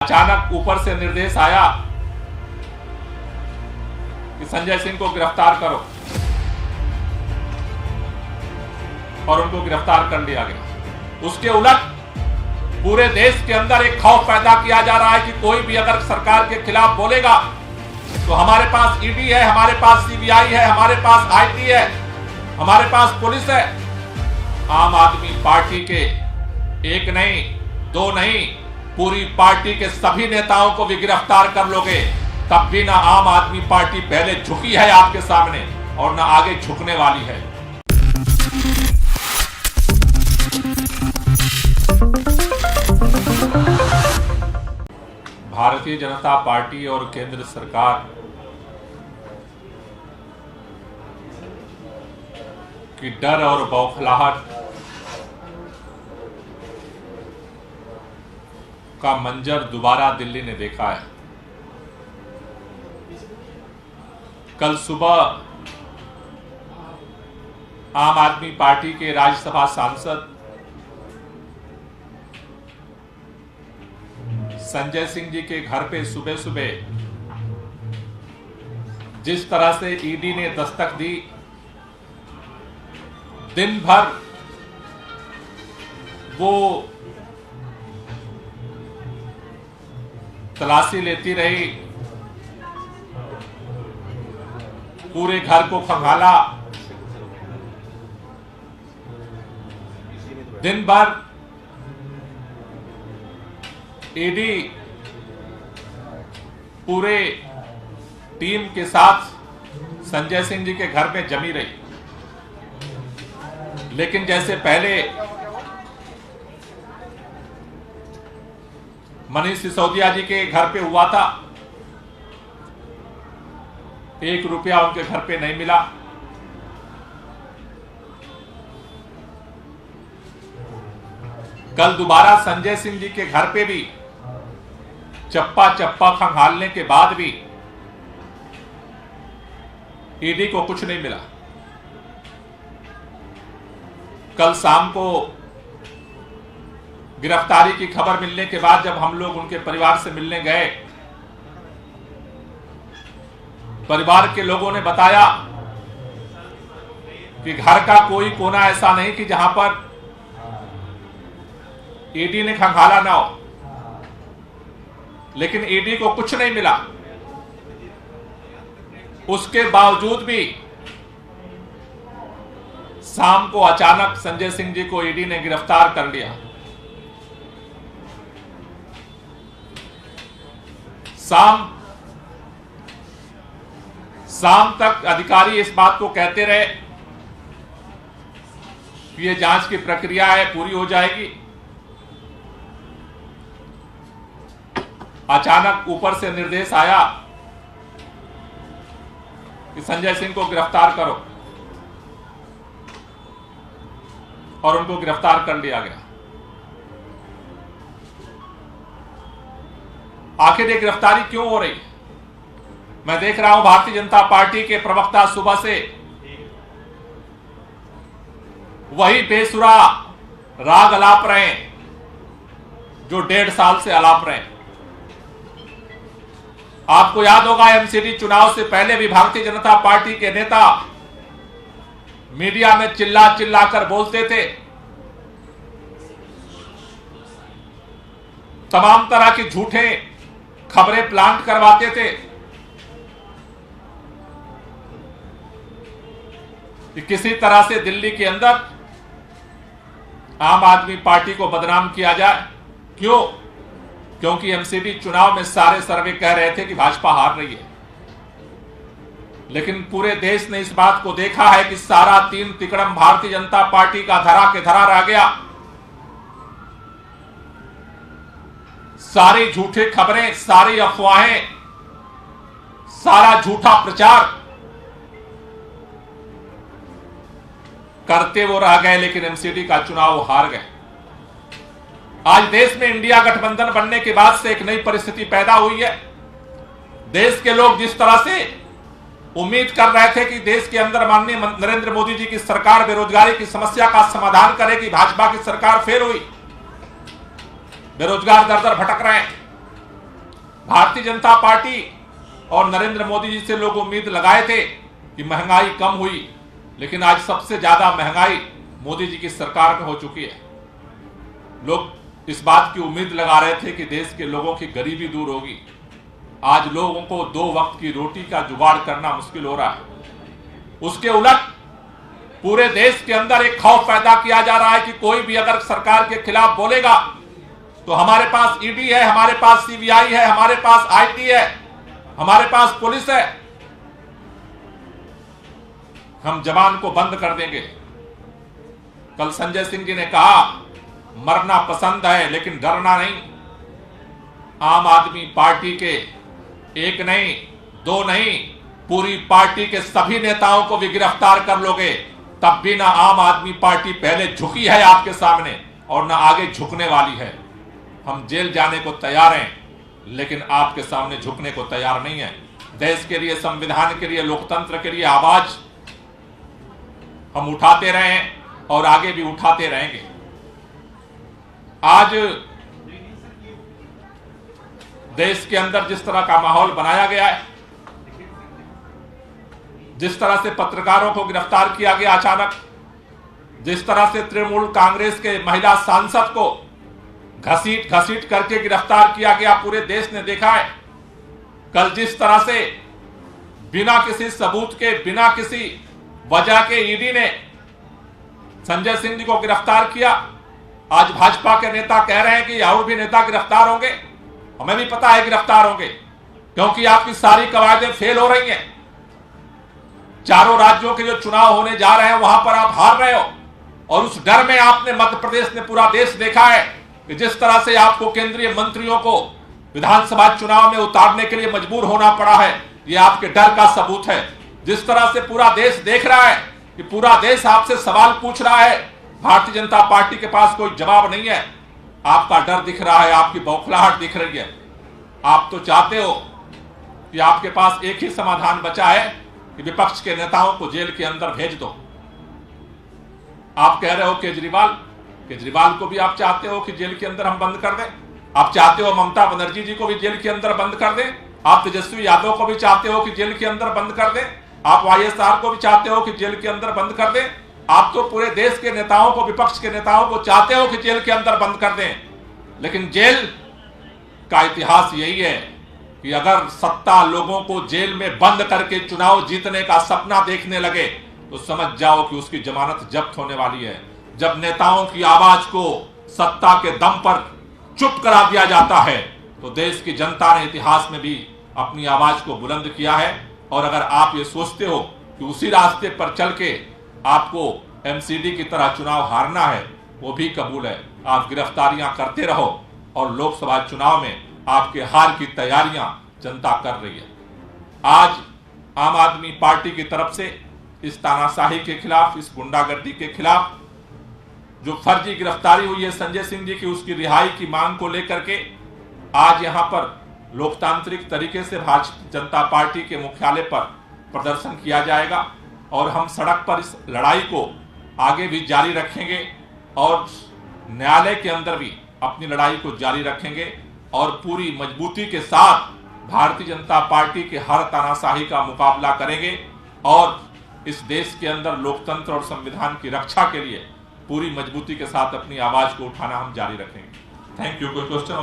अचानक ऊपर से निर्देश आया कि संजय सिंह को गिरफ्तार करो और उनको गिरफ्तार कर लिया गया। उसके उलट पूरे देश के अंदर एक खौफ पैदा किया जा रहा है कि कोई भी अगर सरकार के खिलाफ बोलेगा तो हमारे पास ईडी है, हमारे पास सीबीआई है, हमारे पास आईटी है, हमारे पास पुलिस है। आम आदमी पार्टी के एक नहीं, दो नहीं, पूरी पार्टी के सभी नेताओं को भी गिरफ्तार कर लोगे, तब भी ना आम आदमी पार्टी पहले झुकी है आपके सामने और ना आगे झुकने वाली है। भारतीय जनता पार्टी और केंद्र सरकार की डर और बौखलाहट का मंजर दोबारा दिल्ली ने देखा है। कल सुबह आम आदमी पार्टी के राज्यसभा सांसद संजय सिंह जी के घर पे सुबह सुबह जिस तरह से ईडी ने दस्तक दी, दिन भर वो तलाशी लेती रही, पूरे घर को खंगाला, दिन भर ईडी पूरे टीम के साथ संजय सिंह जी के घर में जमी रही। लेकिन जैसे पहले मनीष सिसोदिया जी के घर पे हुआ था, 1 रुपया उनके घर पे नहीं मिला। कल दोबारा संजय सिंह जी के घर पे भी चप्पा चप्पा खंगालने के बाद भी ईडी को कुछ नहीं मिला। कल शाम को गिरफ्तारी की खबर मिलने के बाद जब हम लोग उनके परिवार से मिलने गए, परिवार के लोगों ने बताया कि घर का कोई कोना ऐसा नहीं कि जहां पर ईडी ने खंगाला ना हो, लेकिन ईडी को कुछ नहीं मिला। उसके बावजूद भी शाम को अचानक संजय सिंह जी को ईडी ने गिरफ्तार कर लिया। शाम तक अधिकारी इस बात को कहते रहे कि ये जांच की प्रक्रिया है, पूरी हो जाएगी। अचानक ऊपर से निर्देश आया कि संजय सिंह को गिरफ्तार करो और उनको गिरफ्तार कर लिया गया। आखिर ये गिरफ्तारी क्यों हो रही? मैं देख रहा हूं भारतीय जनता पार्टी के प्रवक्ता सुबह से वही बेसुरा राग अलाप रहे हैं जो 1.5 साल से अलाप रहे हैं। आपको याद होगा एमसीडी चुनाव से पहले भी भारतीय जनता पार्टी के नेता मीडिया में चिल्ला चिल्ला कर बोलते थे, तमाम तरह की झूठे खबरें प्लांट करवाते थे कि किसी तरह से दिल्ली के अंदर आम आदमी पार्टी को बदनाम किया जाए। क्यों? क्योंकि एमसीडी चुनाव में सारे सर्वे कह रहे थे कि भाजपा हार रही है। लेकिन पूरे देश ने इस बात को देखा है कि सारा तीन तिकड़म भारतीय जनता पार्टी का धरा के धरा रह गया। सारी झूठी खबरें, सारी अफवाहें, सारा झूठा प्रचार करते वो रह गए, लेकिन एमसीडी का चुनाव वो हार गए। आज देश में इंडिया गठबंधन बनने के बाद से एक नई परिस्थिति पैदा हुई है। देश के लोग जिस तरह से उम्मीद कर रहे थे कि देश के अंदर माननीय नरेंद्र मोदी जी की सरकार बेरोजगारी की समस्या का समाधान करेगी, भाजपा की सरकार फेल हुई, बेरोजगार दर दर भटक रहे हैं। भारतीय जनता पार्टी और नरेंद्र मोदी जी से लोग उम्मीद लगाए थे कि महंगाई कम हुई, लेकिन आज सबसे ज्यादा महंगाई मोदी जी की सरकार में हो चुकी है। लोग इस बात की उम्मीद लगा रहे थे कि देश के लोगों की गरीबी दूर होगी। आज लोगों को 2 वक्त की रोटी का जुगाड़ करना मुश्किल हो रहा है। उसके उलट पूरे देश के अंदर एक खौफ पैदा किया जा रहा है कि कोई भी अगर सरकार के खिलाफ बोलेगा तो हमारे पास ईडी है, हमारे पास सीबीआई है, हमारे पास आईटी है, हमारे पास पुलिस है, हम जवान को बंद कर देंगे। कल संजय सिंह जी ने कहा मरना पसंद है लेकिन डरना नहीं। आम आदमी पार्टी के 1 नहीं 2 नहीं, पूरी पार्टी के सभी नेताओं को भी गिरफ्तार कर लोगे तब भी ना आम आदमी पार्टी पहले झुकी है आपके सामने और ना आगे झुकने वाली है। हम जेल जाने को तैयार हैं लेकिन आपके सामने झुकने को तैयार नहीं है। देश के लिए, संविधान के लिए, लोकतंत्र के लिए आवाज हम उठाते रहे हैं और आगे भी उठाते रहेंगे। आज देश के अंदर जिस तरह का माहौल बनाया गया है, जिस तरह से पत्रकारों को गिरफ्तार किया गया अचानक, जिस तरह से तृणमूल कांग्रेस के महिला सांसद को घसीट घसीट करके गिरफ्तार किया गया, पूरे देश ने देखा है। कल जिस तरह से बिना किसी सबूत के, बिना किसी वजह के ईडी ने संजय सिंह जी को गिरफ्तार किया, आज भाजपा के नेता कह रहे हैं कि और भी नेता गिरफ्तार होंगे। हमें भी पता है गिरफ्तार होंगे क्योंकि आपकी सारी कवायदें फेल हो रही हैं। चारों राज्यों के जो चुनाव होने जा रहे हैं वहां पर आप हार रहे हो और उस डर में आपने, मध्य प्रदेश ने, पूरा देश देखा है कि जिस तरह से आपको केंद्रीय मंत्रियों को विधानसभा चुनाव में उतारने के लिए मजबूर होना पड़ा है, यह आपके डर का सबूत है। जिस तरह से पूरा देश देख रहा है कि पूरा देश आपसे सवाल पूछ रहा है, भारतीय जनता पार्टी के पास कोई जवाब नहीं है, आपका डर दिख रहा है, आपकी बौखलाहट दिख रही है। आप तो चाहते हो कि आपके पास एक ही समाधान बचा है कि विपक्ष के नेताओं को जेल के अंदर भेज दो। आप कह रहे हो केजरीवाल को भी आप चाहते हो कि जेल के अंदर हम बंद कर दें। आप चाहते हो ममता बनर्जी जी को भी जेल के अंदर बंद कर दें। आप तेजस्वी यादव को भी चाहते हो कि जेल के अंदर बंद कर दें। आप वाईएसआर को भी चाहते हो कि जेल के अंदर बंद कर दें। आप तो पूरे देश के नेताओं को, विपक्ष के नेताओं को चाहते हो कि जेल के अंदर बंद कर दें। लेकिन जेल का इतिहास यही है कि अगर सत्ता लोगों को जेल में बंद करके चुनाव जीतने का सपना देखने लगे तो समझ जाओ कि उसकी जमानत जब्त होने वाली है। जब नेताओं की आवाज को सत्ता के दम पर चुप करा दिया जाता है तो देश की जनता ने इतिहास में भी अपनी आवाज को बुलंद किया है। और अगर आप ये सोचते हो कि उसी रास्ते पर चल के आपको एमसीडी की तरह चुनाव हारना है, वो भी कबूल है। आप गिरफ्तारियां करते रहो और लोकसभा चुनाव में आपके हार की तैयारियां जनता कर रही है। आज आम आदमी पार्टी की तरफ से इस तानाशाही के खिलाफ, इस गुंडागर्दी के खिलाफ जो फर्जी गिरफ्तारी हुई है संजय सिंह जी की, उसकी रिहाई की मांग को लेकर के आज यहां पर लोकतांत्रिक तरीके से भारतीय जनता पार्टी के मुख्यालय पर प्रदर्शन किया जाएगा और हम सड़क पर इस लड़ाई को आगे भी जारी रखेंगे और न्यायालय के अंदर भी अपनी लड़ाई को जारी रखेंगे और पूरी मजबूती के साथ भारतीय जनता पार्टी के हर तानाशाही का मुकाबला करेंगे और इस देश के अंदर लोकतंत्र और संविधान की रक्षा के लिए पूरी मजबूती के साथ अपनी आवाज को उठाना हम जारी रखेंगे। Thank you. कोई क्वेश्चन?